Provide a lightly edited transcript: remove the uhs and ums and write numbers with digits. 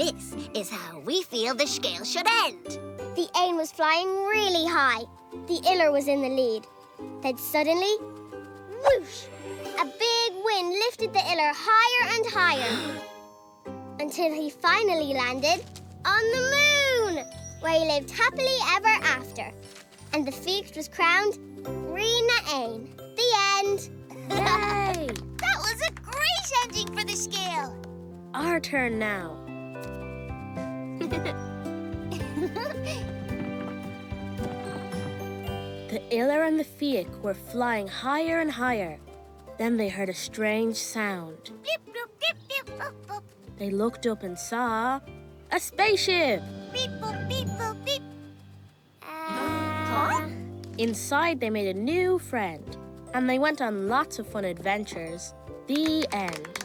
This is how we feel the scéal should end. The ain was flying really high. The iller was in the lead. Then suddenly, whoosh! A big wind lifted the iller higher and higher until he finally landed on the moon, where he lived happily ever after. And the feast was crowned Rina Ain. The end. Yay! That was a great ending for the scéal. Our turn now. The iller and the fiach were flying higher and higher. Then they heard a strange sound. Blip, bloop, blip, blip, boop, boop. They looked up and saw a spaceship. Beep, boop, beep, boop, beep. Inside, they made a new friend, and they went on lots of fun adventures. The end.